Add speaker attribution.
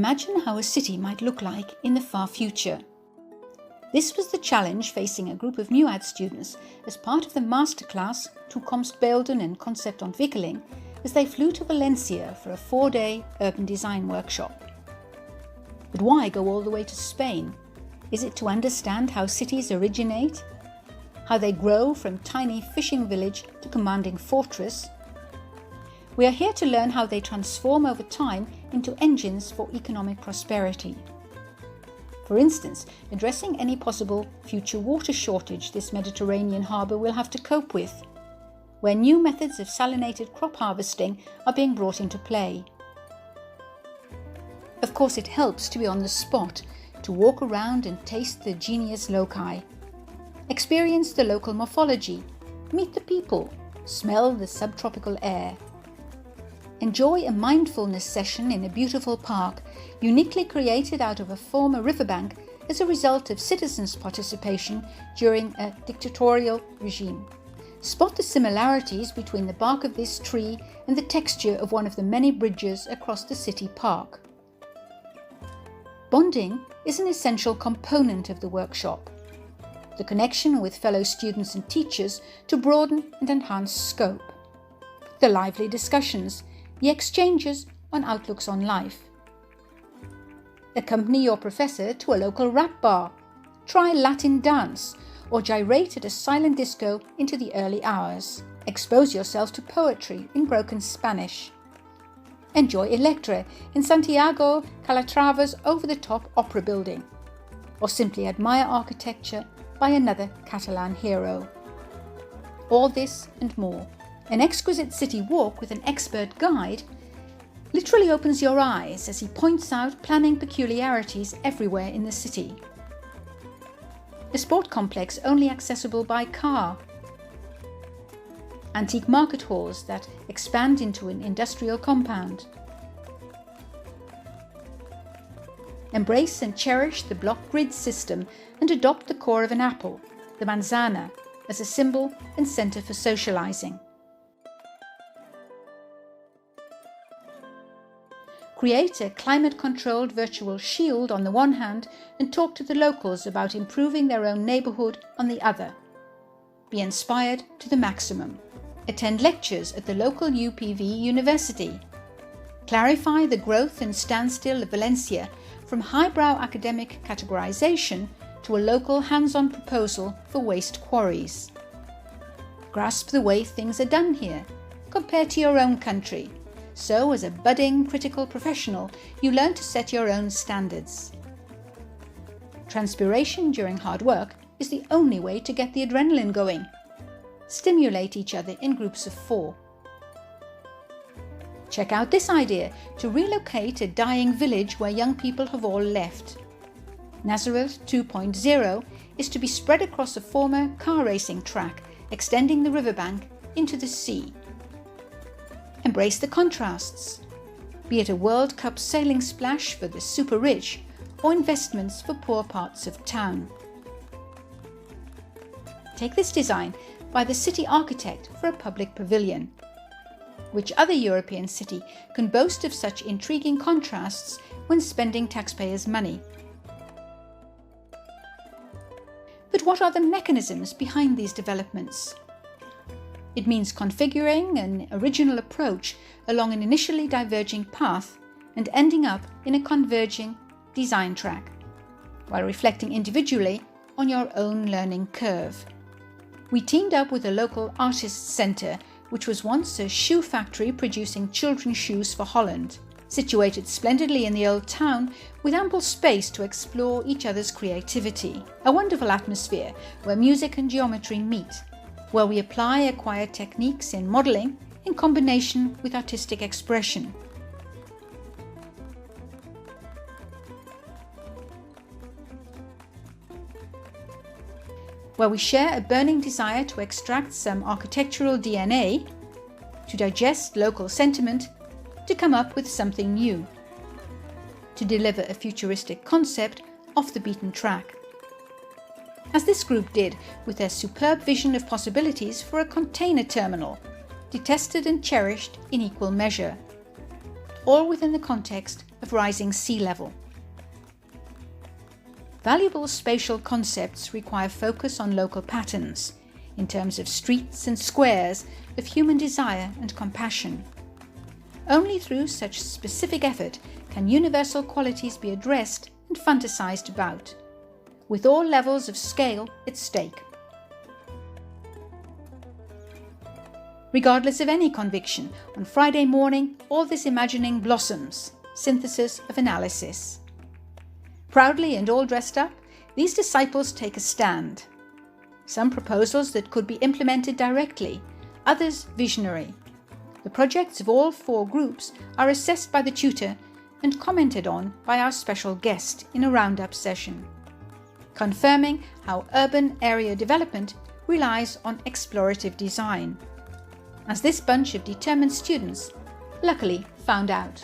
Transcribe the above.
Speaker 1: Imagine how a city might look like in the far future. This was the challenge facing a group of MUAD students as part of the masterclass Toekomstbeelden and Conceptontwikkeling as they flew to Valencia for a 4-day urban design workshop. But why go all the way to Spain? Is it to understand how cities originate? How they grow from tiny fishing village to commanding fortress? We are here to learn how they transform over time into engines for economic prosperity. For instance, addressing any possible future water shortage this Mediterranean harbour will have to cope with, where new methods of salinated crop harvesting are being brought into play. Of course, it helps to be on the spot, to walk around and taste the genius loci, experience the local morphology, meet the people, smell the subtropical air. Enjoy a mindfulness session in a beautiful park, uniquely created out of a former riverbank as a result of citizens' participation during a dictatorial regime. Spot the similarities between the bark of this tree and the texture of one of the many bridges across the city park. Bonding is an essential component of the workshop. The connection with fellow students and teachers to broaden and enhance scope. The lively discussions, the exchanges on outlooks on life. Accompany your professor to a local rap bar, try Latin dance, or gyrate at a silent disco into the early hours. Expose yourself to poetry in broken Spanish. Enjoy Electra in Santiago Calatrava's over-the-top opera building, or simply admire architecture by another Catalan hero. All this and more. An exquisite city walk with an expert guide literally opens your eyes as he points out planning peculiarities everywhere in the city. A sport complex only accessible by car. Antique market halls that expand into an industrial compound. Embrace and cherish the block grid system and adopt the core of an apple, the manzana, as a symbol and centre for socializing. Create a climate-controlled virtual shield on the one hand and talk to the locals about improving their own neighbourhood on the other. Be inspired to the maximum. Attend lectures at the local UPV university. Clarify the growth and standstill of Valencia from highbrow academic categorization to a local hands-on proposal for waste quarries. Grasp the way things are done here, compared to your own country. So, as a budding critical professional, you learn to set your own standards. Transpiration during hard work is the only way to get the adrenaline going. Stimulate each other in groups of 4. Check out this idea to relocate a dying village where young people have all left. Nazareth 2.0 is to be spread across a former car racing track, extending the riverbank into the sea. Embrace the contrasts, be it a World Cup sailing splash for the super rich or investments for poor parts of town. Take this design by the city architect for a public pavilion. Which other European city can boast of such intriguing contrasts when spending taxpayers' money? But what are the mechanisms behind these developments? It means configuring an original approach along an initially diverging path and ending up in a converging design track, while reflecting individually on your own learning curve. We teamed up with a local artists' centre, which was once a shoe factory producing children's shoes for Holland, situated splendidly in the old town with ample space to explore each other's creativity. A wonderful atmosphere where music and geometry meet, where we apply acquired techniques in modelling in combination with artistic expression. Where we share a burning desire to extract some architectural DNA, to digest local sentiment, to come up with something new, to deliver a futuristic concept off the beaten track. As this group did with their superb vision of possibilities for a container terminal, detested and cherished in equal measure. all within the context of rising sea level. Valuable spatial concepts require focus on local patterns, in terms of streets and squares of human desire and compassion. Only through such specific effort can universal qualities be addressed and fantasized about, with all levels of scale at stake. Regardless of any conviction, on Friday morning all this imagining blossoms, synthesis of analysis. Proudly and all dressed up, these disciples take a stand. Some proposals that could be implemented directly, others visionary. The projects of all 4 groups are assessed by the tutor and commented on by our special guest in a roundup session, confirming how urban area development relies on explorative design, as this bunch of determined students luckily found out.